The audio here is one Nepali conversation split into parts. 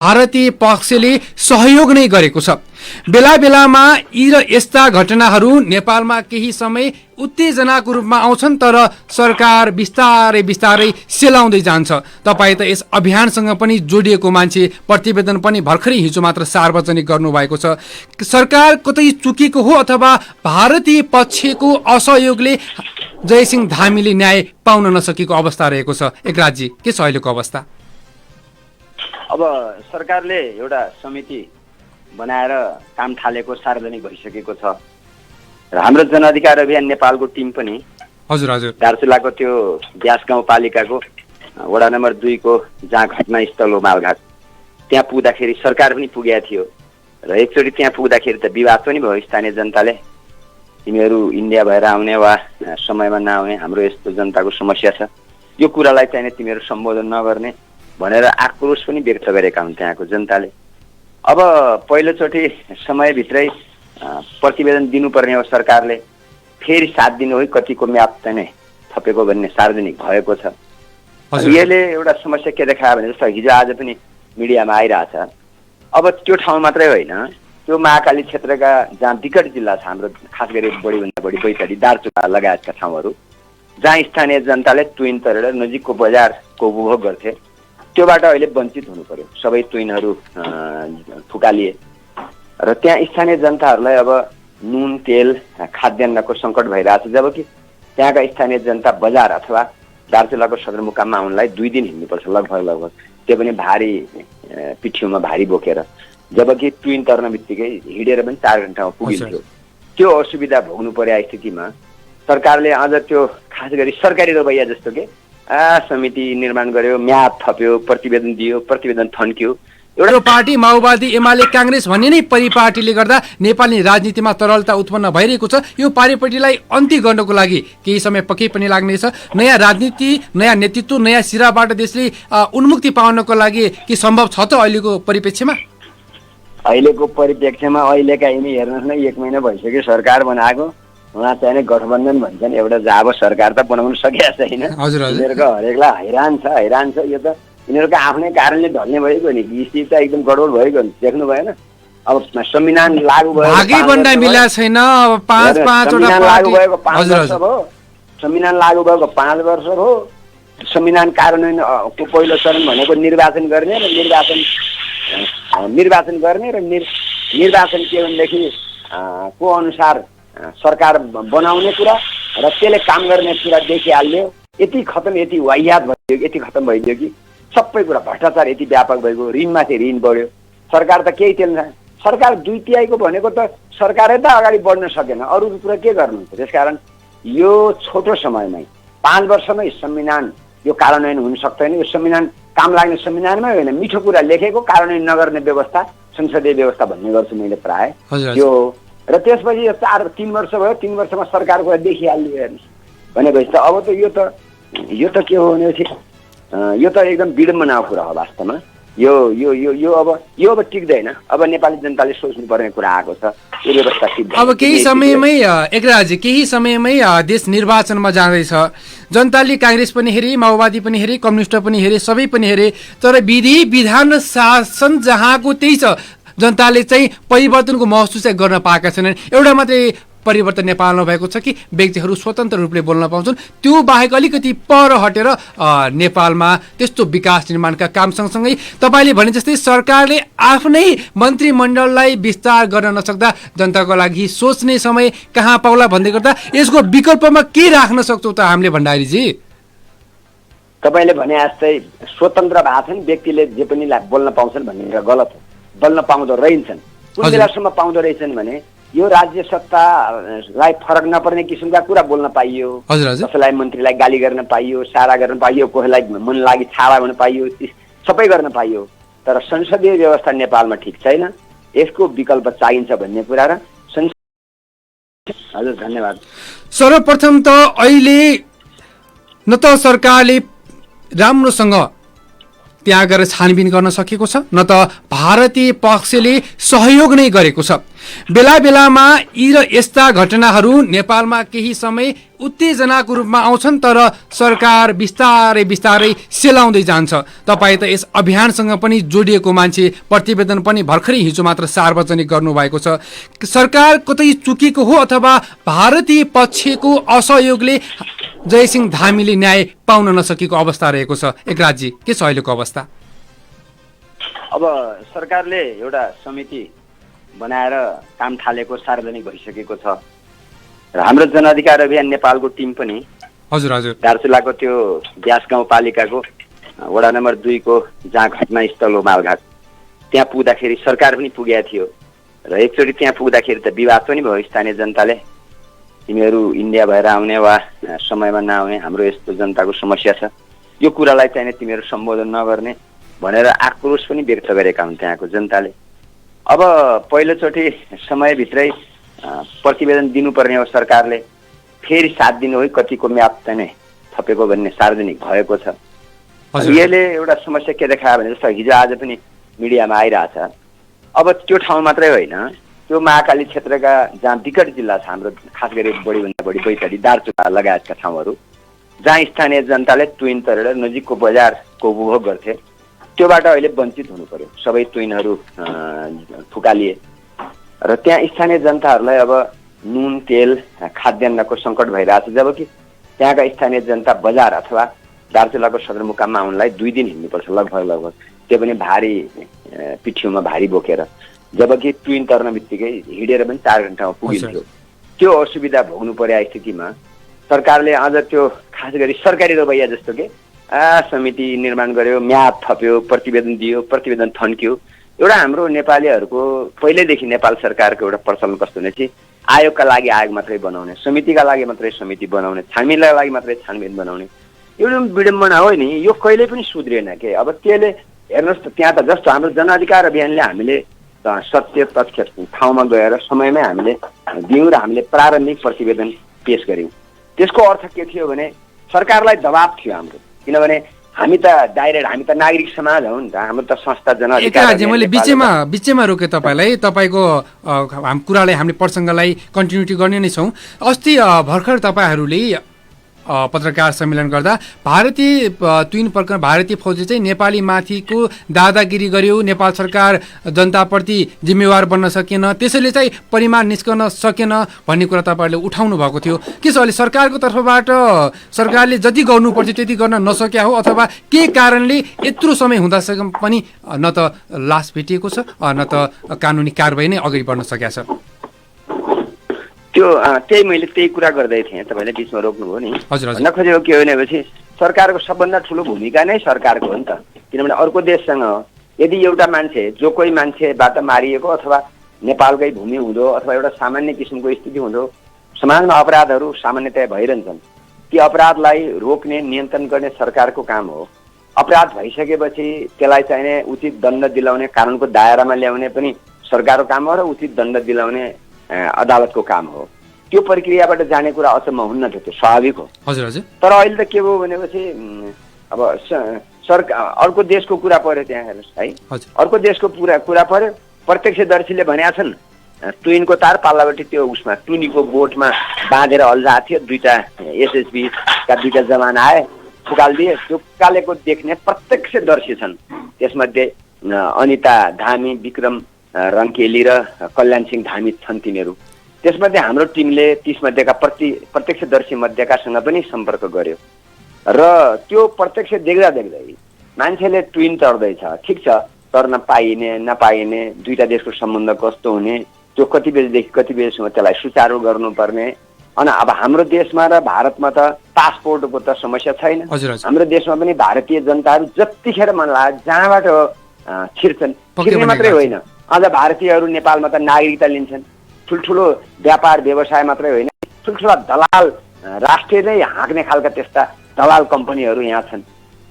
भारतीय पक्षले सहयोग नै गरेको छ। बेला बेलामा यी र यस्ता घटनाहरू नेपालमा केही समय उत्तेजनाको रूपमा आउँछन्, तर सरकार बिस्तारै बिस्तारै सेलाउँदै जान्छ। तपाईँ त यस अभियानसँग पनि जोडिएको मान्छे, प्रतिवेदन पनि भर्खरै हिजो मात्र सार्वजनिक गर्नुभएको छ। सरकार कतै चुकेको हो अथवा भारतीय पक्षको असहयोगले जयसिंह धामीले न्याय पाउन नसकेको अवस्था रहेको छ? एकराजी, के छ अहिलेको अवस्था? अब सरकारले एउटा समिति बनाएर काम थालेको सार्वजनिक भइसकेको छ र हाम्रो जनअधिकार अभियान नेपालको टिम पनि हजुर हजुर दार्चुलाको त्यो ब्यास गाउँपालिकाको वडा नम्बर 2 को जहाँ घटनास्थल हो मालघाट, त्यहाँ पुग्दाखेरि सरकार पनि पुगेको थियो र एकचोटि त्यहाँ पुग्दाखेरि त विवाद पनि भयो। स्थानीय जनताले तिमीहरू इन्डिया भएर आउने वा समयमा नआउने, हाम्रो यस्तो जनताको समस्या छ, यो कुरालाई चाहिँ तिमीहरू सम्बोधन नगर्ने भनेर आक्रोश पनि व्यक्त गरेका हुन् त्यहाँको जनताले। अब पहिलोचोटि समयभित्रै प्रतिवेदन दिनुपर्ने हो सरकारले, फेरि 7 दिन हो कतिको म्याद चाहिँ थपेको भन्ने सार्वजनिक भएको छ। यसले एउटा समस्या के देखायो भने जस्तो हिजो आज पनि मिडियामा आइरहेछ। अब त्यो ठाउँ मात्रै होइन, त्यो महाकाली क्षेत्रका जहाँ विकट जिल्ला छ हाम्रो, खास गरी बढीभन्दा बढी बैतडी, दार्चुला लगायतका ठाउँहरू जहाँ स्थानीय जनताले तुइन तरेर नजिकको बजारको उपभोग गर्थे, त्योबाट अहिले वञ्चित हुनु पर्यो। सबै तुइनहरू फुकालिए र त्यहाँ स्थानीय जनताहरूलाई अब नुन तेल खाद्यान्नको सङ्कट भइरहेछ, जबकि त्यहाँका स्थानीय जनता बजार अथवा दार्चुलाको सदरमुकाममा आउनलाई 2 दिन हिँड्नुपर्छ लगभग, त्यो पनि भारी पिठ्यौमा भारी बोकेर, जबकि तुइन तर्न बित्तिकै हिँडेर पनि 4 घन्टामा पुगिन्थ्यो। त्यो असुविधा भोग्नु पर्या स्थितिमा सरकारले अझ त्यो खास गरी सरकारी रवैया जस्तो के समिति निर्माण गर्यो, म्याद थप्यो, प्रतिवेदन दियो, प्रतिवेदन थन्क्यो। एउटा पार्टी माओवादी एमाले काङ्ग्रेस भन्ने नै परिपाटीले गर्दा नेपाली राजनीतिमा तरलता उत्पन्न भइरहेको छ। यो पारिपाटीलाई अन्त्य गर्नको लागि केही समय पक्कै पनि लाग्नेछ। नयाँ राजनीति, नयाँ नेतृत्व, नयाँ सिराबाट देशले उन्मुक्ति पाउनको लागि के सम्भव छ त अहिलेको परिप्रेक्ष्यमा? अहिलेको परिप्रेक्ष्यमा अहिलेका यिनी हेर्नुहोस् न, 1 महिना भइसक्यो सरकार बनाएको, उहाँ चाहिँ गठबन्धन भन्छन्, एउटा जाब सरकार त बनाउन सकेका छैन। यिनीहरूको हरेकलाई हैरान छ। यो त यिनीहरूको आफ्नै कारणले ढल्ने भएको नि, स्थिति त एकदम गडबड भएको नि, देख्नु भएन? अब संविधान लागू भयो, संविधान लागू भएको 5 वर्ष हो। संविधान कार्यान्वयनको पहिलो चरण भनेको निर्वाचन गर्ने र निर्वाचन के भनेदेखि को अनुसार सरकार बनाउने कुरा र त्यसले काम गर्ने कुरा देखिहाल्यो। यति खतम, यति वाहियात भइदियो, यति खतम भइदियो कि सबै कुरा भ्रष्टाचार यति व्यापक भएको, ऋणमाथि ऋण बढ्यो। सरकार त केही तेल छैन। सरकार 2/3 भनेको त सरकारै त अगाडि बढ्न सकेन, अरू कुरा के गर्नुहुन्छ? त्यसकारण यो छोटो समयमै 5 वर्षमै संविधान यो कार्यान्वयन हुन सक्दैन। यो संविधान काम लाग्ने संविधानमै होइन, मिठो कुरा लेखेको कार्यान्वयन नगर्ने व्यवस्था संसदीय व्यवस्था भन्ने गर्छु मैले प्राय यो। र त्यसपछि 3 वर्ष भयो, 3 वर्षमा सरकारको देखिहाल्यो हेर्नुहोस् भनेपछि त अब त यो त के हो भनेपछि यो त एकदम विडम्बनाको कुरा हो वास्तवमा। यो अब टिक्दैन। अब नेपाली जनताले सोच्नु पर्ने कुरा आएको छ, यो व्यवस्था टिक्दैन। अब केही समयमै केही समयमै देश निर्वाचनमा जाँदैछ। जनताले काङ्ग्रेस पनि हेरे, माओवादी पनि हेरे, कम्युनिस्ट पनि हेरे, सबै पनि हेरे, तर विधि विधान शासन जहाँको त्यही छ। जनताले चाहिँ परिवर्तनको महसुस चाहिँ गर्न पाएका छैनन्। एउटा मात्रै परिवर्तन नेपालमा भएको छ कि व्यक्तिहरू स्वतन्त्र रूपले बोल्न पाउँछन्। त्यो बाहेक अलिकति पर हटेर नेपालमा त्यस्तो विकास निर्माणका काम सँगसँगै तपाईँले भने जस्तै सरकारले आफ्नै मन्त्रीमण्डललाई विस्तार गर्न नसक्दा जनताको लागि सोच्ने समय कहाँ पाउला भन्दै गर्दा यसको विकल्पमा के राख्न सक्छौँ त हामीले भण्डारीजी? तपाईँले भने जस्तै स्वतन्त्र भएको छ नि, व्यक्तिले जे पनि बोल्न पाउँछन् भन्ने कुरा गलत हो। बोल्न पाउँदो रहेछन्, कुन बेलासम्म पाउँदो रहेछन् भने यो राज्य सत्तालाई फरक नपर्ने किसिमका कुरा बोल्न पाइयो, कसैलाई मन्त्रीलाई गाली गर्न पाइयो, सारा गर्न पाइयो, कसैलाई मन लागि छाडा गर्न पाइयो, सबै गर्न पाइयो। तर संसदीय व्यवस्था नेपालमा ठिक छैन, यसको विकल्प चाहिन्छ भन्ने कुरा र हजुर धन्यवाद। सर्वप्रथम त अहिले न त सरकारले राम्रोसँग त्यहाँ गएर छानबिन गर्न सकेको छ, न त भारतीय पक्षले सहयोग नै गरेको छ। बेला बेलामा यी र यस्ता घटनाहरू नेपालमा केही समय उत्तेजनाको रूपमा आउँछन्, तर सरकार बिस्तारै बिस्तारै सेलाउँदै जान्छ। तपाईँ त यस अभियानसँग पनि जोडिएको मान्छे, प्रतिवेदन पनि भर्खरै हिजो मात्र सार्वजनिक गर्नुभएको छ। सरकार कतै चुकेको हो अथवा भारतीय पक्षको असहयोगले जयसिंह धामीले न्याय पाउन नसकेको अवस्था रहेको छ? एकराजी, के छ अहिलेको अवस्था? अब सरकारले एउटा समिति बनाएर काम थालेको सार्वजनिक भइसकेको छ र हाम्रो जनअधिकार अभियान नेपालको टिम पनि हजुर हजुर दार्चुलाको त्यो ब्यास गाउँपालिकाको वडा नम्बर 2 को जहाँ घटनास्थल हो मालघाट, त्यहाँ पुग्दाखेरि सरकार पनि पुगेको थियो र एकचोटि त्यहाँ पुग्दाखेरि त विवाद पनि भयो। स्थानीय जनताले तिमीहरू इन्डिया भएर आउने वा समयमा नआउने, हाम्रो यस्तो जनताको समस्या छ, यो कुरालाई चाहिँ तिमीहरू सम्बोधन नगर्ने भनेर आक्रोश पनि व्यक्त गरेका हुन् त्यहाँको जनताले। अब पहिलोचोटि समयभित्रै प्रतिवेदन दिनुपर्ने हो सरकारले, फेरि 7 दिन हो कतिको म्याद चाहिँ थपेको भन्ने सार्वजनिक भएको छ। यसले एउटा समस्या के देखायो भने जस्तो हिजो आज पनि मिडियामा आइरहेछ। अब त्यो ठाउँ मात्रै होइन, त्यो महाकाली क्षेत्रका जहाँ विकट जिल्ला छ हाम्रो, खास गरी बढीभन्दा बढी बैतडी, दार्चुला लगायतका ठाउँहरू जहाँ स्थानीय जनताले ट्विन तरेर नजिकको बजारको उपभोग गर्थे, त्योबाट अहिले वञ्चित हुनु पर्यो। सबै ट्विनहरू फुकालिए र त्यहाँ स्थानीय जनताहरूलाई अब नुन तेल खाद्यान्नको सङ्कट भइरहेछ, जबकि त्यहाँका स्थानीय जनता बजार अथवा दार्चुलाको सदरमुकाममा आउनलाई 2 दिन हिँड्नुपर्छ लगभग, त्यो पनि भारी पिठ्यौमा भारी बोकेर, जबकि ट्विन तर्न बित्तिकै हिँडेर पनि 4 घन्टामा पुगिन्थ्यो। त्यो असुविधा भोग्नु पर्या स्थितिमा सरकारले अझ त्यो खास गरी सरकारी रवैया जस्तो के समिति निर्माण गर्यो, म्याद थप्यो, प्रतिवेदन दियो, प्रतिवेदन थन्क्यो। एउटा हाम्रो नेपालीहरूको पहिल्यैदेखि नेपाल सरकारको एउटा प्रचलन कस्तो हुने चाहिँ आयोगका लागि आयोग मात्रै बनाउने, समितिका लागि मात्रै समिति बनाउने, छानबिनका लागि मात्रै छानबिन बनाउने, एउटा विडम्बना हो नि। यो कहिले पनि सुध्रिएन के। अब त्यसले हेर्नुहोस् त, त्यहाँ त जस्तो हाम्रो जनअधिकार अभियानले हामीले सत्य तथ्य ठाउँमा गएर समयमै हामीले दियौँ र हामीले प्रारम्भिक प्रतिवेदन पेश गऱ्यौँ। त्यसको अर्थ के थियो भने सरकारलाई दबाब थियो हाम्रो, किनभने हामी त डाइरेक्ट, हामी त नागरिक समाज हौ नि त, हाम्रो त संस्था जनअधिकार। मैले बिचैमा रोके तपाईँलाई, तपाईँको कुरालाई हामीले प्रसङ्गलाई कन्टिन्युटी गर्ने नै छौँ। अस्ति भर्खर तपाईँहरूले पत्रकार सम्मेलन गर्दा भारतीय ट्विन प्रकरण, भारतीय फौजी चाहिँ नेपाली माथिको दादागिरी गर्यो, नेपाल सरकार जनताप्रति जिम्मेवार बन्न सकेन, त्यसैले चाहिँ परिमाण निस्कन सकेन भन्ने कुरा तपाईँहरूले उठाउनु भएको थियो। के छ अहिले सरकारको तर्फबाट सरकारले जति गर्नुपर्थ्यो त्यति गर्न नसक्या हो, अथवा के कारणले यत्रो समय हुँदासम्म पनि न त लास भेटिएको छ न त कानुनी कारबाही नै अगाडि बढ्न सकेको छ? त्यही मैले त्यही कुरा गर्दै थिएँ, तपाईँले बिचमा रोक्नुभयो नि। भन्न खोजेको के हो भनेपछि सरकारको सबभन्दा ठुलो भूमिका नै सरकारको हो नि त, किनभने अर्को देशसँग यदि एउटा मान्छे, जो कोही मान्छेबाट मारिएको अथवा नेपालकै भूमि हुँदो अथवा एउटा सामान्य किसिमको स्थिति हुँदो, समाजमा अपराधहरू सामान्यतया भइरहन्छन्, ती अपराधलाई रोक्ने नियन्त्रण गर्ने सरकारको काम हो। अपराध भइसकेपछि त्यसलाई चाहिने उचित दण्ड दिलाउने, कानुनको दायरामा ल्याउने पनि सरकारको काम हो र उचित दण्ड दिलाउने अदालतको काम हो। त्यो प्रक्रियाबाट जाने कुरा अचम्म हुन्न थियो, त्यो स्वाभाविक हो। हजुर हजुर। तर अहिले त के भयो भनेपछि अब अर्को देशको कुरा पर्यो त्यहाँ, हेर्नुहोस् है, अर्को देशको कुरा पर्यो। प्रत्यक्षदर्शीले भनेका छन् ट्विनको तार पाल्लाबाट त्यो उसमा टुनीको बोटमा बाँधेर अल्झाएको थियो, 2टा एसएसबी का 2टा जवान आए, फुकालिदिए। त्यो फुकालेको देख्ने प्रत्यक्षदर्शी छन्, त्यसमध्ये अनिता धामी, विक्रम रङ्केली र कल्याण सिंह धामी छन् तिनीहरू। त्यसमध्ये हाम्रो टिमले 30 मध्येका प्रत्यक्षदर्शी मध्येकासँग पनि सम्पर्क गर्यो र त्यो प्रत्यक्ष देख्दै मान्छेले ट्विन तर्दैछ, ठिक छ, तर्न पाइने नपाइने, 2टा देशको सम्बन्ध कस्तो हुने, त्यो कति बजेदेखि कति बजेसम्म त्यसलाई सुचारू गर्नुपर्ने। अनि अब हाम्रो देशमा र भारतमा त पासपोर्टको त समस्या छैन। हाम्रो देशमा पनि भारतीय जनताहरू जतिखेर मन लाग्यो जहाँबाट छिर्छन्, छिर्ने मात्रै होइन, अझ भारतीयहरू नेपालमा त नागरिकता लिन्छन्। ठुल्ठुलो व्यापार व्यवसाय मात्रै होइन, ठुल्ठुला दलाल, राष्ट्रिय नै हाँक्ने खालका त्यस्ता दलाल कम्पनीहरू यहाँ छन्।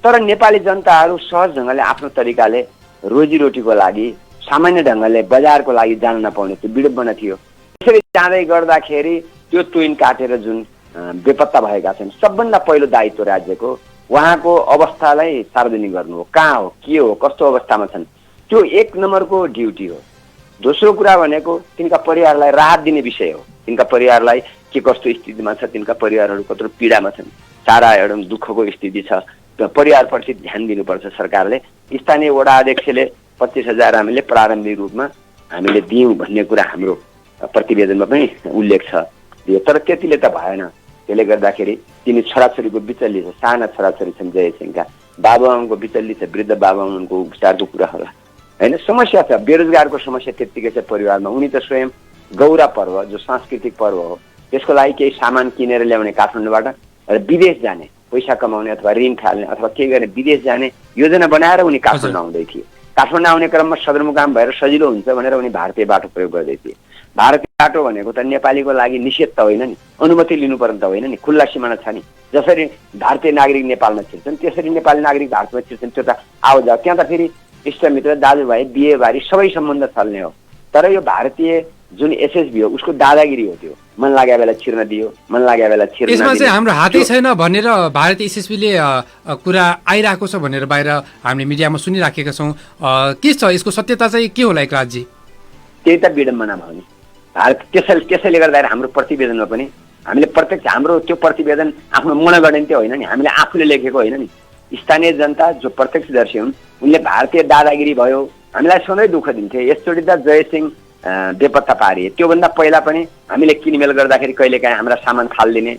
तर नेपाली जनताहरू सहज ढङ्गले आफ्नो तरिकाले रोजीरोटीको लागि, सामान्य ढङ्गले बजारको लागि जान नपाउने, त्यो विडम्बना थियो। त्यसरी जाँदै गर्दाखेरि त्यो ट्विन काटेर जुन बेपत्ता भएका छन्, सबभन्दा पहिलो दायित्व राज्यको उहाँको अवस्थालाई सार्वजनिक गर्नु हो। कहाँ हो, के हो, कस्तो अवस्थामा छन्, त्यो 1 नम्बरको ड्युटी हो। दोस्रो कुरा भनेको तिनका परिवारलाई राहत दिने विषय हो। तिनका परिवारलाई के कस्तो स्थितिमा छ, तिनका परिवारहरू कत्रो पीडामा छन्, सारा एउटा दुःखको स्थिति छ, परिवारप्रति ध्यान दिनुपर्छ सरकारले। स्थानीय वडा अध्यक्षले 25,000 हामीले प्रारम्भिक रूपमा हामीले दियौँ भन्ने कुरा हाम्रो प्रतिवेदनमा पनि उल्लेख छ। तर त्यतिले त भएन। त्यसले गर्दाखेरि तिनी छोराछोरीको बिचल्ली छ, साना छोराछोरी छन् जयसिंहका, बाबुआमाको बिचल्ली छ, वृद्ध बाबुआमाको उपचारको कुरा होला होइन। समस्या छ, बेरोजगारको समस्या त्यत्तिकै छ परिवारमा। उनी त स्वयं गौरा पर्व जो सांस्कृतिक पर्व हो त्यसको लागि केही सामान किनेर ल्याउने काठमाडौँबाट र विदेश जाने, पैसा कमाउने अथवा ऋण थाल्ने अथवा के गर्ने विदेश जाने योजना बनाएर उनी काठमाडौँ आउँदै थिए। काठमाडौँ आउने क्रममा सदरमुकाम भएर सजिलो हुन्छ भनेर उनी भारतीय बाटो प्रयोग गर्दै थिए। भारतीय बाटो भनेको त नेपालीको लागि निषेध त होइन नि, अनुमति लिनुपर्ने त होइन नि, खुल्ला सिमाना छ नि। जसरी भारतीय नागरिक नेपालमा छिर्छन् त्यसरी नेपाली नागरिक भारतमा छिर्छन्, त्यो त आओ जाओ। त्यहाँ त फेरि इष्टमित्र, दाजुभाइ, बिहेबारी सबै सम्बन्ध चल्ने हो। तर यो भारतीय जुन एसएसबी हो उसको दादागिरी हो। त्यो मन लाग्यो बेला छिर्न दियो, मन लाग्यो बेला छिर्न यसमा चाहिँ हाम्रो हातै छैन भनेर भारतीय एसएसबीले कुरा आइरहेको छ भनेर बाहिर हामीले मिडियामा सुनिराखेका छौँ। के छ यसको सत्यता चाहिँ के होला एकराजी? त्यही त विडम्बना भयो नि भारत। त्यसैले गर्दाखेरि हाम्रो प्रतिवेदनमा पनि हामीले प्रत्यक्ष हाम्रो त्यो प्रतिवेदन आफ्नो मनगणन्य होइन नि, हामीले आफूले लेखेको होइन नि। स्थानीय जनता जो प्रत्यक्षदर्शी हुन् उनले भारतीय दादागिरी भयो हामीलाई सधैँ दुःख दिन्थे। यसचोटि त जयसिंह बेपत्ता पारिए। त्योभन्दा पहिला पनि हामीले किनमेल गर्दाखेरि कहिलेकाहीँ हाम्रा सामान फालिदिने,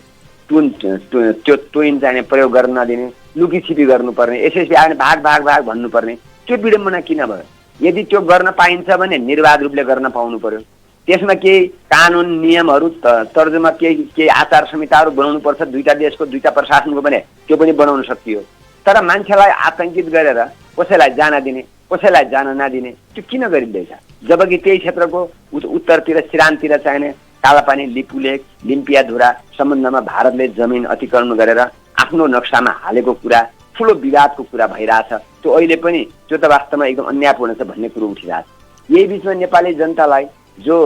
त्यो टुइन चाहिँ प्रयोग गर्न नदिने, लुकीछिपी गर्नुपर्ने, एसएसबी आएर भाग भाग भाग भन्नुपर्ने, त्यो विडम्बना किन भयो? यदि त्यो गर्न पाइन्छ भने निर्वाध रूपले गर्न पाउनु पर्यो। त्यसमा केही कानुन नियमहरू तर्जुमा केही आचार संहिताहरू बनाउनुपर्छ। दुईटा देशको दुईटा प्रशासनको भने त्यो पनि बनाउन सकियो। तर मान्छेलाई आतंकित गरेर कसैलाई जान दिने, कसैलाई जान नदिने त्यो किन गरिँदैछ? जबकि त्यही क्षेत्रको उत्तरतिर सिरानतिर चाहिने कालापानी, लिपुलेक, लिम्पियाधुरा सम्बन्धमा भारतले जमिन अतिक्रमण गरेर आफ्नो नक्सामा हालेको कुरा, ठुलो विवादको कुरा भइरहेछ। त्यो अहिले पनि त्यो त वास्तवमा एकदम अन्यायपूर्ण छ भन्ने कुरो उठिरहेछ। यही बिचमा नेपाली जनतालाई जो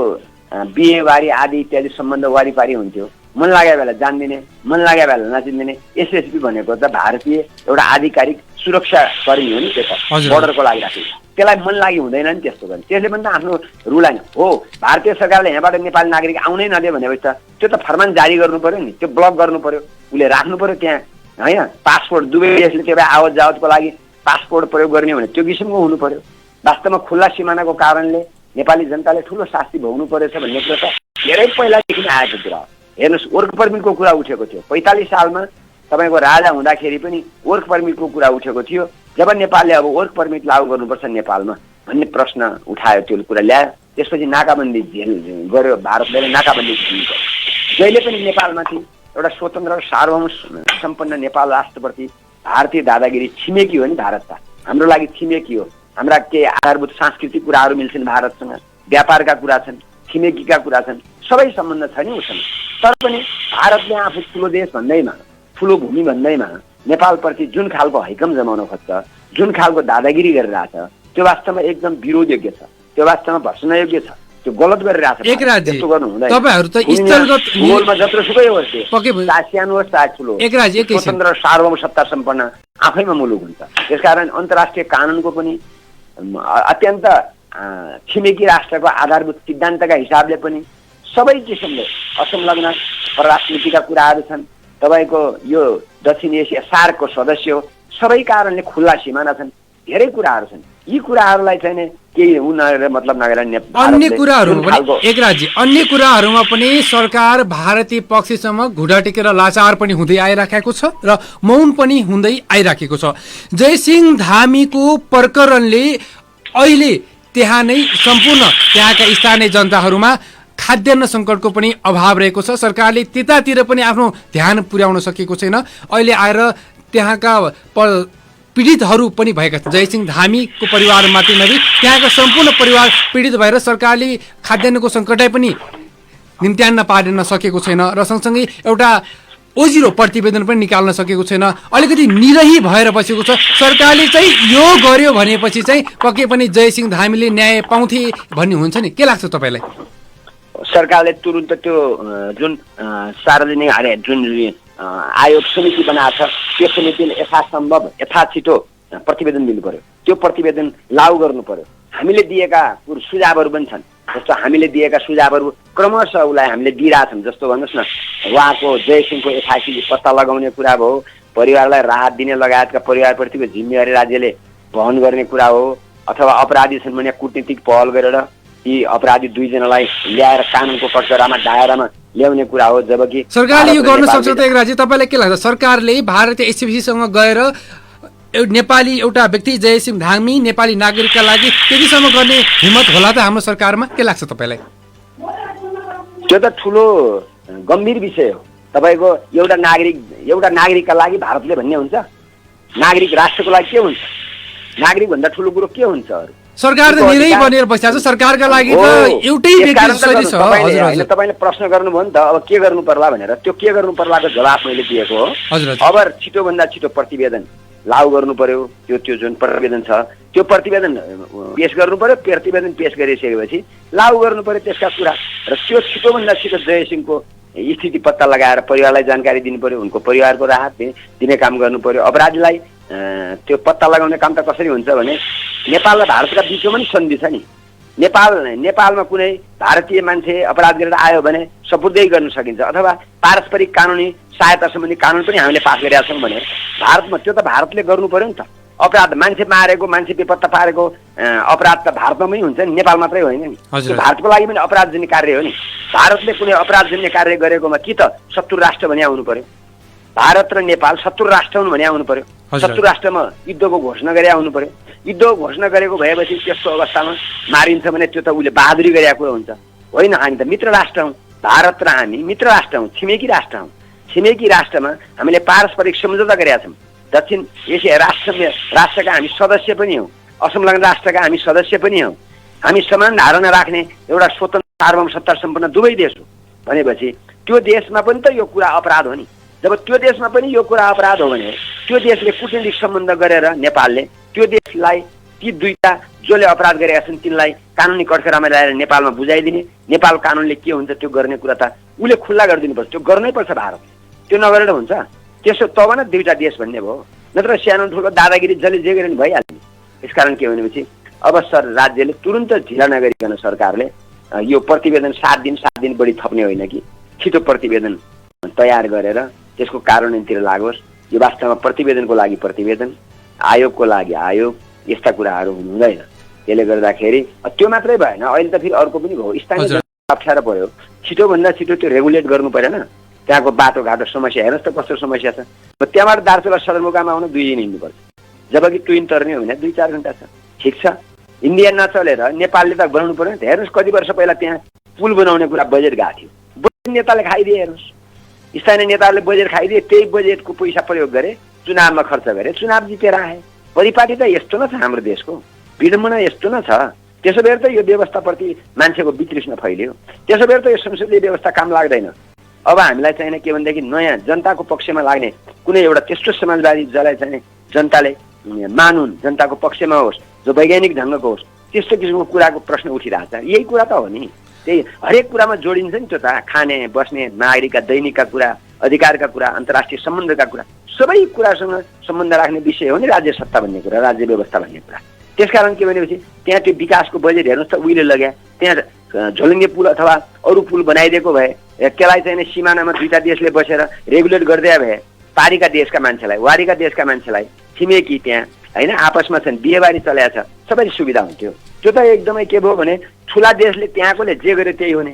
बिहेबारी आदि इत्यादि सम्बन्ध वारिपारी हुन्थ्यो, मन लाग्यो बेला जान्दिने, मन लाग्यो बेला नचिन्दिने, एसएसबी भनेको त भारतीय एउटा आधिकारिक सुरक्षा कर्मी हो नि। त्यो त बोर्डरको लागि राखेको, त्यसलाई मन लागि हुँदैन नि त्यस्तो गर्ने। त्यसले पनि त आफ्नो रुल आएन हो। भारतीय सरकारले यहाँबाट नेपाली नागरिक आउनै नदियो भनेपछि त त्यो त फरमान जारी गर्नु पर्यो नि, त्यो ब्लक गर्नु पर्यो, उसले राख्नु पर्यो त्यहाँ होइन। पासपोर्ट दुवै देशले त्यो आवत जावतको लागि पासपोर्ट प्रयोग गर्ने भने त्यो किसिमको हुनु पर्यो। वास्तवमा खुल्ला सिमानाको कारणले नेपाली जनताले ठुलो शास्ति भोग्नु परेछ भन्ने कुरा त धेरै पहिलादेखि नै आएको कुरा हो। हेर्नुहोस्, वर्क पर्मिटको कुरा उठेको थियो 45 सालमा तपाईँको राजा हुँदाखेरि पनि वर्क पर्मिटको कुरा उठेको थियो। जब नेपालले अब वर्क पर्मिट लागू गर्नुपर्छ नेपालमा भन्ने प्रश्न उठायो, त्यो कुरा ल्यायो। त्यसपछि नाकाबन्दी गर्यो भारतले, नाकाबन्दी जहिले पनि नेपालमाथि एउटा स्वतन्त्र र सार्वभौम सम्पन्न नेपाल राष्ट्रप्रति भारतीय दादागिरी छिमेकी हो नि। भारत त हाम्रो लागि छिमेकी हो। हाम्रा केही आधारभूत सांस्कृतिक कुराहरू मिल्छन् भारतसँग, व्यापारका कुरा छन्, छिमेकीका कुरा छन्, सबै सम्बन्ध छ नि उसँग। तर पनि भारतले आफू ठुलो देश भन्दैमा, ठुलो भूमि भन्दैमा नेपालप्रति जुन खालको हैकम जमाउन खोज्छ, जुन खालको दादागिरी गरिरहेछ त्यो वास्तवमा एकदम विरोधयोग्य छ, त्यो वास्तवमा भर्सनयोग्य छ, त्यो गलत गरिरहेछ। त्यस्तो गर्नु हुँदैन। तपाईहरु त स्थलगत गोलमा जत्रोसुकै होस्, चाहे सानो होस् चाहे ठुलो, स्वतन्त्र सार्वभौम सत्ता सम्पन्न आफैमा मुलुक हुन्छ। त्यसकारण अन्तर्राष्ट्रिय कानुनको पनि अत्यन्त छिमेकी राष्ट्रको आधारभूत सिद्धान्तका हिसाबले पनि सबै किसिमले असंलग्न परराष्ट्रनीतिका कुराहरू छन्। तपाईँको यो दक्षिण एसिया सार्कको सदस्य हो, सबै कारणले खुल्ला सिमाना छन्, धेरै कुराहरू छन्। यी कुराहरूलाई चाहिँ केही मतलब नगरेर अन्य कुराहरूमा पनि सरकार भारतीय पक्षसम्म घुँडा टेकेर लाचार पनि हुँदै आइराखेको छ र मौन पनि हुँदै आइराखेको छ। जयसिंह धामीको प्रकरणले अहिले त्यहाँ नै सम्पूर्ण त्यहाँका स्थानीय जनताहरूमा खाद्यान्न सङ्कटको पनि अभाव रहेको छ। सरकारले त्यतातिर पनि आफ्नो ध्यान पुर्याउन सकेको छैन। अहिले आएर त्यहाँका पीडितहरू पनि भएका छन्। जयसिंह धामीको परिवार मात्रै नभई त्यहाँका सम्पूर्ण परिवार पीडित भएर सरकारले खाद्यान्नको सङ्कटै पनि निम्त्यान्न पार्न सकेको छैन र सँगसँगै एउटा ओजिरो प्रतिवेदन पनि निकाल्न सकेको छैन। अलिकति निरही भएर बसेको छ। सरकारले चाहिँ यो गर्यो भनेपछि चाहिँ पक्कै पनि जयसिंह धामीले न्याय पाउँथे भन्ने हुन्छ नि, के लाग्छ तपाईँलाई? सरकारले तुरुन्त त्यो जुन सार्वजनिक जुन आयोग समिति बनाएको छ त्यो समितिले यथासम्भव यथाछिटो प्रतिवेदन दिनु पर्यो। त्यो प्रतिवेदन लागू गर्नु पर्यो। हामीले दिएका सुझावहरू पनि छन्। जस्तो हामीले दिएका सुझावहरू क्रमशः उसलाई हामीले दिइरहेछौँ। जस्तो भन्नुहोस् न, उहाँको जयसिंहको एफआइसी पत्ता लगाउने कुरा भयो, परिवारलाई राहत दिने लगायतका परिवारप्रतिको जिम्मेवारी राज्यले वहन गर्ने कुरा हो, अथवा अपराधी छन् भने कूटनीतिक पहल गरेर ती अपराधी दुईजनालाई ल्याएर कानुनको कटघरामा दायरामा ल्याउने कुरा हो। जबकि सरकारले यो गर्न सक्छ त एकराजी, तपाईँलाई के लाग्छ? सरकारले भारतीय एसएफसीसँग गएर नेपाली एउटा व्यक्ति जयसिंह धामी नेपाली नागरिकका लागि त्यतिसम्म गर्ने हिम्मत होला त हाम्रो सरकारमा? के लाग्छ तपाईँलाई? त्यो त ठुलो गम्भीर विषय हो। तपाईँको एउटा नागरिकका लागि भारतले भन्ने हुन्छ? नागरिक राष्ट्रको लागि के हुन्छ? नागरिक भन्दा ठुलो कुरो के हुन्छ? सरकार त निरै बनेर बसिरहेको छ, सरकारका लागि त एउटै व्यक्ति छ। तपाईँले प्रश्न गर्नुभयो नि त, अब के गर्नु पर्ला भनेर। त्यो के गर्नु पर्लाको जवाफ मैले दिएको हो। अब छिटोभन्दा छिटो प्रतिवेदन लागू गर्नु पर्यो। त्यो जुन प्रतिवेदन छ त्यो प्रतिवेदन पेश गर्नु पर्यो। प्रतिवेदन पेश गरिसकेपछि लागू गर्नु पर्यो त्यसका कुरा। र त्यो छिटोभन्दा छिटो जयसिंहको स्थिति पत्ता लगाएर परिवारलाई जानकारी दिनु पर्यो, उनको परिवारको राहत दिने काम गर्नु पर्यो। अपराधीलाई त्यो पत्ता लगाउने काम त कसरी हुन्छ भने नेपाल र भारतका बिचमा पनि सन्धि छ नि। नेपालमा कुनै भारतीय मान्छे अपराध गरेर आयो भने सपुर्दै गर्न सकिन्छ, अथवा पारस्परिक कानुनी सहायता सम्बन्धी कानुन पनि हामीले पास गरेका छौँ भने भारतमा त्यो त भारतले गर्नु पर्यो नि त। अपराध मान्छे मारेको, मान्छे बेपत्ता पारेको अपराध त भारतमा पनि हुन्छ नि, नेपाल मात्रै होइन नि। भारतको लागि पनि अपराधजन्य कार्य हो नि। भारतले कुनै अपराधजन्य कार्य गरेकोमा कि त शत्रु राष्ट्र भने आउनु पर्यो, भारत र नेपाल शत्रु राष्ट्र हुन् भने आउनु पर्यो। शत्रु राष्ट्रमा युद्धको घोषणा गरे आउनु पर्यो। युद्धको घोषणा गरेको भएपछि त्यस्तो अवस्थामा मारिन्छ भने त्यो त उसले बहादुरी गरेको कुरा हुन्छ। होइन, हामी त मित्र राष्ट्र हौँ। भारत र हामी मित्र राष्ट्र हौँ, छिमेकी राष्ट्र हौँ। छिमेकी राष्ट्रमा हामीले पारस्परिक सम्झौता गरेका छौँ। दक्षिण एसिया राष्ट्रका हामी सदस्य पनि हौँ, असंलग्न राष्ट्रका हामी सदस्य पनि हौँ। हामी समान धारणा राख्ने एउटा स्वतन्त्र सार्वभौम सत्ता सम्पन्न दुवै देश हो भनेपछि त्यो देशमा पनि त यो कुरा अपराध हो नि। जब त्यो देशमा पनि यो कुरा अपराध हो भने त्यो देशले कूटनीतिक सम्बन्ध गरेर नेपालले त्यो देशलाई ती दुईटा जसले अपराध गरेका छन् तिनलाई कानुनी कठघरामा ल्याएर नेपालमा बुझाइदिने, नेपाल कानुनले के हुन्छ त्यो गर्ने कुरा त उसले खुल्ला गरिदिनुपर्छ। त्यो गर्नै पर्छ भारत। त्यो नगरेर हुन्छ? त्यसो तब न दुईटा देश भन्ने भयो, नत्र सानो ठुलो दादागिरी जसले जे गरे नि भइहाल्ने। यसकारण के भनेपछि अब राज्यले तुरुन्त ढिला नगरिकन सरकारले यो प्रतिवेदन 7 दिन बढी थप्ने होइन कि छिटो प्रतिवेदन तयार गरेर त्यसको कार्यान्वयनतिर लागोस्। यो वास्तवमा प्रतिवेदनको लागि प्रतिवेदन, आयोगको लागि आयोग, यस्ता कुराहरू हुँदैन। त्यसले गर्दाखेरि त्यो मात्रै भएन, अहिले त फेरि अर्को पनि भयो, स्थानीय अप्ठ्यारो पर्यो। छिटोभन्दा छिटो त्यो रेगुलेट गर्नु परेन? त्यहाँको बाटोघाटो समस्या हेर्नुहोस् त कस्तो समस्या छ। त्यहाँबाट दार्चुला सदरमुकाम आउन 2 दिन हिँड्नुपर्छ, जबकि ट्विन तर्ने हो भने 2-4 घन्टा छ। ठिक छ, इन्डिया नचलेर नेपालले त बनाउनु पर्यो नि त। हेर्नुहोस् कति वर्ष पहिला त्यहाँ पुल बनाउने कुरा बजेट गएको थियो, बजेट नेताले खाइदिए। हेर्नुहोस् स्थानीय नेताहरूले बजेट खाइदिए, त्यही बजेटको पैसा प्रयोग गरे, चुनावमा खर्च गरे, चुनाव जितेर आए। परिपाटी त यस्तो न छ हाम्रो देशको, विडम्बना यस्तो न छ। त्यसो भएर त यो व्यवस्थाप्रति मान्छेको वितृष्णा फैलियो। त्यसो भएर त यो संसदीय व्यवस्था काम लाग्दैन। अब हामीलाई चाहिने के भनेदेखि नयाँ जनताको पक्षमा लाग्ने कुनै एउटा त्यस्तो समाजवादी जसलाई चाहिँ जनताले मानुन्, जनताको पक्षमा होस्, जो वैज्ञानिक ढङ्गको होस्, त्यस्तो किसिमको कुराको प्रश्न उठिरहेको छ। यही कुरा त हो नि, त्यही हरेक कुरामा जोडिन्छ नि त्यो त। खाने बस्ने नागरिकका दैनिकका कुरा, अधिकारका कुरा, अन्तर्राष्ट्रिय सम्बन्धका कुरा, सबै कुरासँग सम्बन्ध राख्ने विषय हो नि राज्य सत्ता भन्ने कुरा, राज्य व्यवस्था भन्ने कुरा। त्यसकारण के भनेपछि त्यहाँ त्यो विकासको बजेट हेर्नुहोस् त उहिले लग्या। त्यहाँ झोलुङ्गे पुल अथवा अरू पुल बनाइदिएको भए त्यसलाई चाहिँ सिमानामा दुईटा देशले बसेर रेगुलेट गर्दै भए पारीका देशका मान्छेलाई, वारीका देशका मान्छेलाई, छिमेकी त्यहाँ होइन आपसमा छन्, बिहेबारी चलाएको छ, सबै सुविधा हुन्थ्यो। त्यो त एकदमै के भयो भने ठुला देशले त्यहाँकोले जे गर्यो त्यही हुने।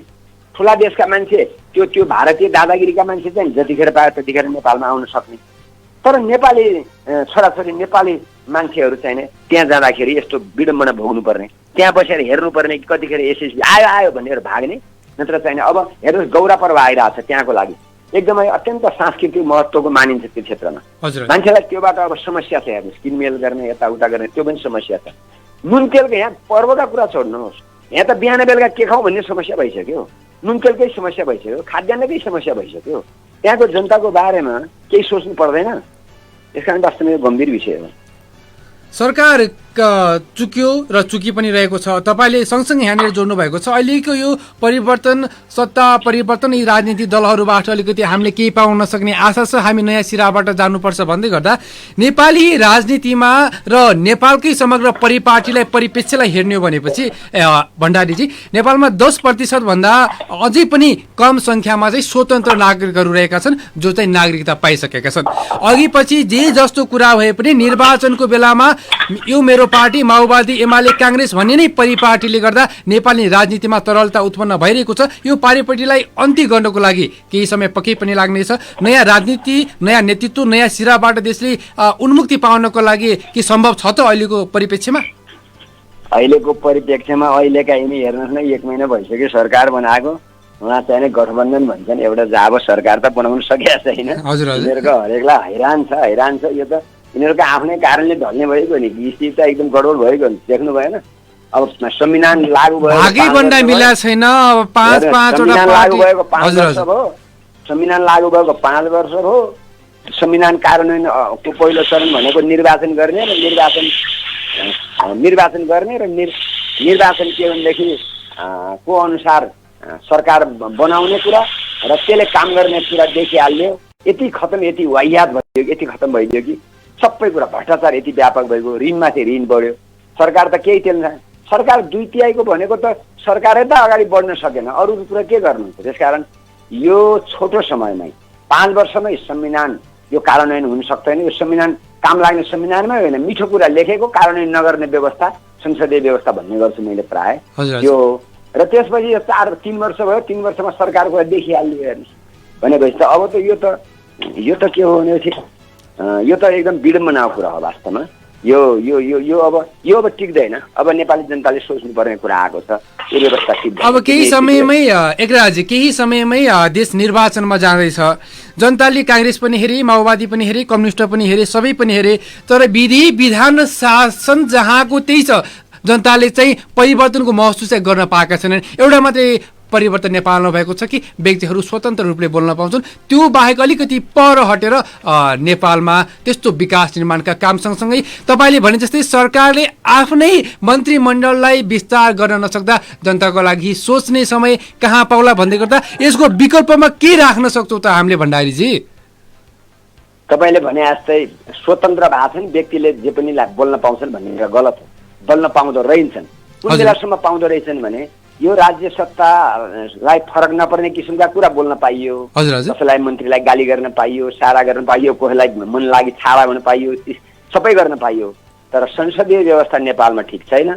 ठुला देशका मान्छे त्यो भारतीय दादागिरीका मान्छे चाहिँ जतिखेर पायो त्यतिखेर नेपालमा आउन सक्ने। तर नेपाली छोराछोरी, नेपाली मान्छेहरू चाहिँ त्यहाँ जाँदाखेरि यस्तो विडम्बना भोग्नु पर्ने, त्यहाँ बसेर हेर्नुपर्ने कि कतिखेर एसएसबी आयो भनेर भाग्ने। नत्र चाहिँ अब हेर्नुहोस् गौरा पर्व आइरहेको छ, त्यहाँको लागि एकदमै अत्यन्त सांस्कृतिक महत्त्वको मानिन्छ त्यो क्षेत्रमा। मान्छेलाई त्योबाट अब समस्या छ, हेर्नुहोस् किनमेल गर्ने, यताउता गर्ने, त्यो पनि समस्या छ। नुन तेलको यहाँ पर्वका कुरा छोड्नुहोस्, यहाँ त बिहान बेलुका के खाउँ भन्ने समस्या भइसक्यो, नुन तेलकै समस्या भइसक्यो, खाद्यान्नकै समस्या भइसक्यो। त्यहाँको जनताको बारेमा केही सोच्नु पर्दैन। यसकारण वास्तवमा यो गम्भीर विषय हो। सरकार चुक्यो र चुकी पनि रहेको छ। तपाईँले सँगसँगै यहाँनिर जोड्नु भएको छ अहिलेको यो परिवर्तन, सत्ता परिवर्तन, यी राजनीतिक दलहरूबाट अलिकति हामीले केही पाउन नसक्ने आशा छ, हामी नयाँ सिराबाट जानुपर्छ भन्दै गर्दा नेपाली राजनीतिमा र नेपालकै समग्र परिपाटीलाई, परिप्रेक्ष्यलाई हेर्ने हो भनेपछि भण्डारीजी, नेपालमा 10% भन्दा अझै पनि कम सङ्ख्यामा चाहिँ स्वतन्त्र नागरिकहरू रहेका छन् जो चाहिँ नागरिकता पाइसकेका छन्। अघि पछि जे जस्तो कुरा भए पनि निर्वाचनको बेलामा यो मेरो पार्टी, माओवादी, एमाले, काङ्ग्रेस भन्ने नै परिपाटीले गर्दा नेपाली राजनीतिमा तरलता उत्पन्न भइरहेको छ। यो पारिपाटीलाई अन्त्य गर्नको लागि केही समय पक्कै पनि लाग्नेछ। नयाँ राजनीति, नयाँ नेतृत्व, नयाँ सिराबाट देशले उन्मुक्ति पाउनको लागि के सम्भव छ त अहिलेको परिप्रेक्ष्यमा? अहिलेको परिप्रेक्ष्यमा अहिलेका यिनी हेर्नुहोस् न, 1 महिना भइसक्यो सरकार बनाएको, उहाँ चाहिँ गठबन्धन भन्छन्, एउटा जाब सरकार त बनाउन सकेका छैन। यिनीहरूको हरेकलाई हैरान छ। यो त यिनीहरूको आफ्नै कारणले ढल्ने भएको नि, स्थिति त एकदम गडबड भएको नि, देख्नु भएन? अब संविधान लागू भयो, संविधान लागू भएको 5 वर्ष हो। संविधान कार्यान्वयनको पहिलो चरण भनेको निर्वाचन गर्ने र निर्वाचन के भनेदेखि को अनुसार सरकार बनाउने कुरा र त्यसले काम गर्ने कुरा देखिहाल्यो। यति खतम, यति वाहियात भइदियो, यति खतम भइदियो कि सबै कुरा भ्रष्टाचार यति व्यापक भएको, ऋणमाथि ऋण बढ्यो। सरकार त केही त्यसले सरकार 2/3 भनेको त सरकारै त अगाडि बढ्न सकेन, अरू कुरा के गर्नुहुन्छ? त्यसकारण यो छोटो समयमै 5 वर्षमै संविधान यो कार्यान्वयन हुन सक्दैन। यो संविधान काम लाग्ने संविधानमै होइन, मिठो कुरा लेखेको कार्यान्वयन नगर्ने व्यवस्था, संसदीय व्यवस्था भन्ने गर्छु मैले प्राय यो। र त्यसपछि 3 वर्ष भयो, 3 वर्षमा सरकारको देखिहाल्यो हेर्नुहोस् भनेपछि त अब त यो त के हो भनेपछि यो त एकदम विडम्बनाको कुरा हो वास्तवमा। यो अब टिक्दैन। अब नेपाली जनताले सोच्नु पर्ने कुरा आएको छ, यो व्यवस्था टिक्दैन। अब केही समयमै देश निर्वाचनमा जाँदैछ। जनताले काङ्ग्रेस पनि हेरे, माओवादी पनि हेरे, कम्युनिस्ट पनि हेरे, सबै पनि हेरे, तर विधि विधान शासन जहाँको त्यही छ। जनताले चाहिँ परिवर्तनको महसुस चाहिँ गर्न पाएका छैनन्। एउटा मात्रै परिवर्तन नेपालमा भएको छ कि व्यक्तिहरू स्वतन्त्र रूपले बोल्न पाउँछन्। त्यो बाहेक अलिकति पर हटेर नेपालमा त्यस्तो विकास निर्माणका काम सँगसँगै तपाईँले भने जस्तै सरकारले आफ्नै मन्त्रीमण्डललाई विस्तार गर्न नसक्दा जनताको लागि सोच्ने समय कहाँ पाउला भन्दै गर्दा यसको विकल्पमा के राख्न सक्छौँ त हामीले भण्डारीजी? तपाईँले भने जस्तै स्वतन्त्र भाषण व्यक्तिले जे पनि बोल्न पाउँछन् भन्ने कुरा गलत हो। बोल्न पाउँदो रहेछन्, कुन बेलासम्म पाउँदो रहेछन् भने यो राज्य सत्तालाई फरक नपर्ने किसिमका कुरा बोल्न पाइयो, कसैलाई मन्त्रीलाई गाली गर्न पाइयो, सारा गर्न पाइयो, कसैलाई मन लागि छाडा गर्न पाइयो, सबै गर्न पाइयो। तर संसदीय व्यवस्था नेपालमा ठिक छैन,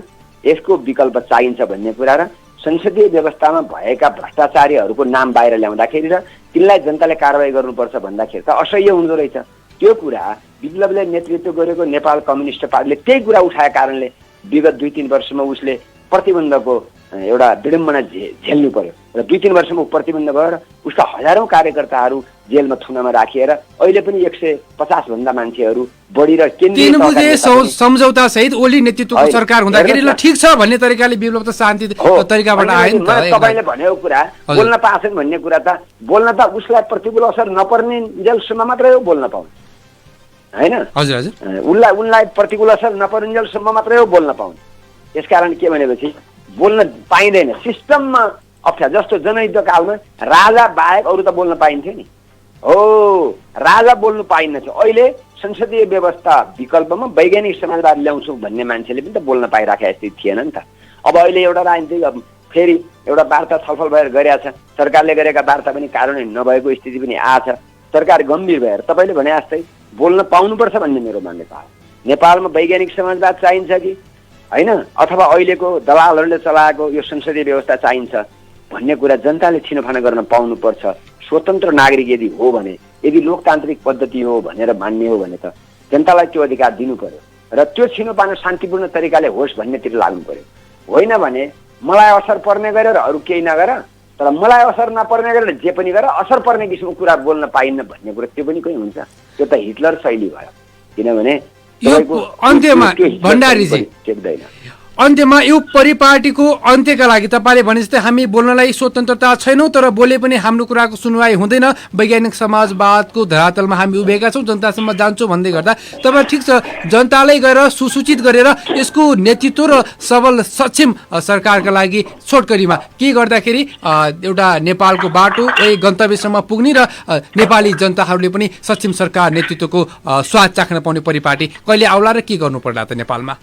यसको विकल्प चाहिन्छ भन्ने कुरा र संसदीय व्यवस्थामा भएका भ्रष्टाचारीहरूको नाम बाहिर ल्याउँदाखेरि र तिनलाई जनताले कारवाही गर्नुपर्छ भन्दाखेरि त असह्य हुँदो रहेछ। त्यो कुरा विप्लवले नेतृत्व गरेको नेपाल कम्युनिस्ट पार्टीले त्यही कुरा उठाएको कारणले विगत 2-3 वर्षमा उसले प्रतिबन्धको एउटा विडम्बना झेल्नु पर्यो र 2-3 वर्षमा प्रतिबन्ध भएर उसका हजारौं कार्यकर्ताहरू जेलमा थुनामा राखिएर अहिले पनि 150 भन्दा मान्छेहरू बढी र केन्द्रीय सम्झौता सहित ओली नेतृत्वको सरकार हुँदाखेरि ल ठीक छ भन्ने तरिकाले विप्लव त शान्ति तरिकाबाट आयो नि त। तपाईले भनेको कुरा बोल्न पाछन् भन्ने कुरा त बोल्न त उसलाई प्रतिकूल असर नपर्ने जेलसम्म मात्रै हो बोल्न पाउने हैन। हजुर हजुर, उनलाई प्रतिकूल असर नपर्ने जेलसम्म मात्रै हो बोल्न पाउने। यसकारण के भनेपछि बोल्न पाइँदैन, सिस्टममा अप्ठ्यारो। जस्तो जनयुद्ध कालमा राजा बाहेक अरू त बोल्न पाइन्थ्यो नि, हो राजा बोल्नु पाइन्न थियो। अहिले संसदीय व्यवस्था विकल्पमा वैज्ञानिक समाजवाद ल्याउँछु भन्ने मान्छेले पनि त बोल्न पाइराखेको स्थिति थिएन नि त। अब अहिले एउटा राजनीतिक फेरि एउटा वार्ता छलफल भएर गरेका छ, सरकारले गरेका वार्ता पनि कार्यान्वयन नभएको स्थिति पनि आछ। सरकार गम्भीर भएर तपाईँले भने जस्तै बोल्न पाउनुपर्छ भन्ने मेरो मान्यता हो। नेपालमा वैज्ञानिक समाजवाद चाहिन्छ कि होइन, अथवा अहिलेको दलालहरूले चलाएको यो संसदीय व्यवस्था चाहिन्छ भन्ने कुरा जनताले छिनोफानो गर्न पाउनुपर्छ। स्वतन्त्र नागरिक यदि हो भने, यदि लोकतान्त्रिक पद्धति हो भनेर मान्ने हो भने त जनतालाई त्यो अधिकार दिनु पर्यो र त्यो छिनोफानो शान्तिपूर्ण तरिकाले होस् भन्नेतिर लाग्नु पर्यो। होइन भने मलाई असर पर्ने गरेर अरू केही नगर, तर मलाई असर नपर्ने गरेर जे पनि गरेर असर पर्ने किसिमको कुरा बोल्न पाइन्न भन्ने कुरा त्यो पनि कहीँ हुन्छ। त्यो त हिटलर शैली भयो। किनभने यो अन्त्यमा भण्डारीजी अन्त्यमा यो परिपाटीको अन्त्यका लागि तपाईँले भने जस्तै हामी बोल्नलाई स्वतन्त्रता छैनौँ, तर बोले पनि हाम्रो कुराको सुनवाई हुँदैन, वैज्ञानिक समाजवादको धरातलमा हामी उभिएका छौँ, जनतासम्म जान्छौँ भन्दै गर्दा तपाईँ ठिक छ, जनतालाई गएर सुसूचित गरेर यसको नेतृत्व र सबल सक्षम सरकारका लागि छोटकरीमा के गर्दाखेरि एउटा नेपालको बाटो यही गन्तव्यसम्म पुग्ने र नेपाली जनताहरूले पनि सक्षम सरकार नेतृत्वको स्वाद चाख्न पाउने परिपाटी कहिले आउला र के गर्नु पर्ला त नेपालमा?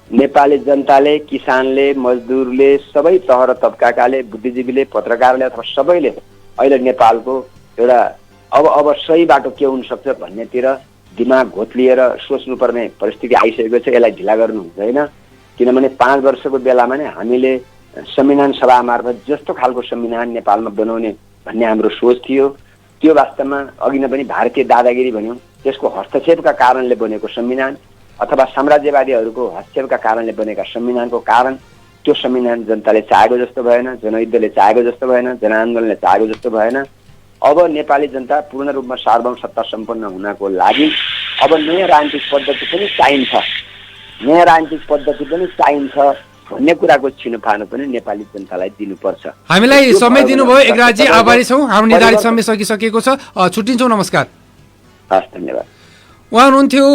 नेपाली जनताले, किसानले, मजदुरले, सबै तह र तबकाकाले, बुद्धिजीवीले, पत्रकारले अथवा सबैले अहिले नेपालको एउटा अब सही बाटो के हुन सक्छ भन्नेतिर दिमाग घोत्लिएर सोच्नुपर्ने परिस्थिति आइसकेको छ। यसलाई ढिला गर्नु हुँदैन, किनभने 5 वर्षको बेलामा नै हामीले संविधान सभा मार्फत जस्तो खालको संविधान नेपालमा बनाउने भन्ने हाम्रो सोच थियो, त्यो वास्तवमा अघि नै पनि भारतीय दादागिरी भन्यौँ, त्यसको हस्तक्षेपका कारणले बनेको संविधान अथवा साम्राज्यवादीहरूको हस्तक्षेपका कारणले बनेका संविधानको कारण त्यो संविधान जनताले चाहेको जस्तो भएन, जनयुद्धले चाहेको जस्तो भएन, जनआन्दोलनले चाहेको जस्तो भएन। अब नेपाली जनता पूर्ण रूपमा सार्वभौम सत्ता सम्पन्न हुनको लागि अब नयाँ राजनीतिक पद्धति पनि चाहिन्छ, नयाँ राजनीतिक पद्धति पनि चाहिन्छ भन्ने कुराको छिनोफानो पनि नेपाली जनतालाई दिनुपर्छ। हामीलाई समय दिनुभयो एकराजी, आभारी छौँ। हाम्रो निर्धारित समय सकिसकेको छ, छुट्टिन्छौँ, नमस्कार। हस्, धन्यवाद। उहाँ हुनुहुन्थ्यो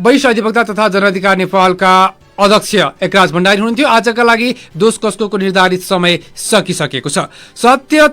वरिष्ठ अधिवक्ता तथा जनअधिकार नेपालका अध्यक्ष एकराज भण्डारी हुनुहुन्थ्यो। आजका लागि दोष कसको निर्धारित समय सकिसकेको छ। सत्य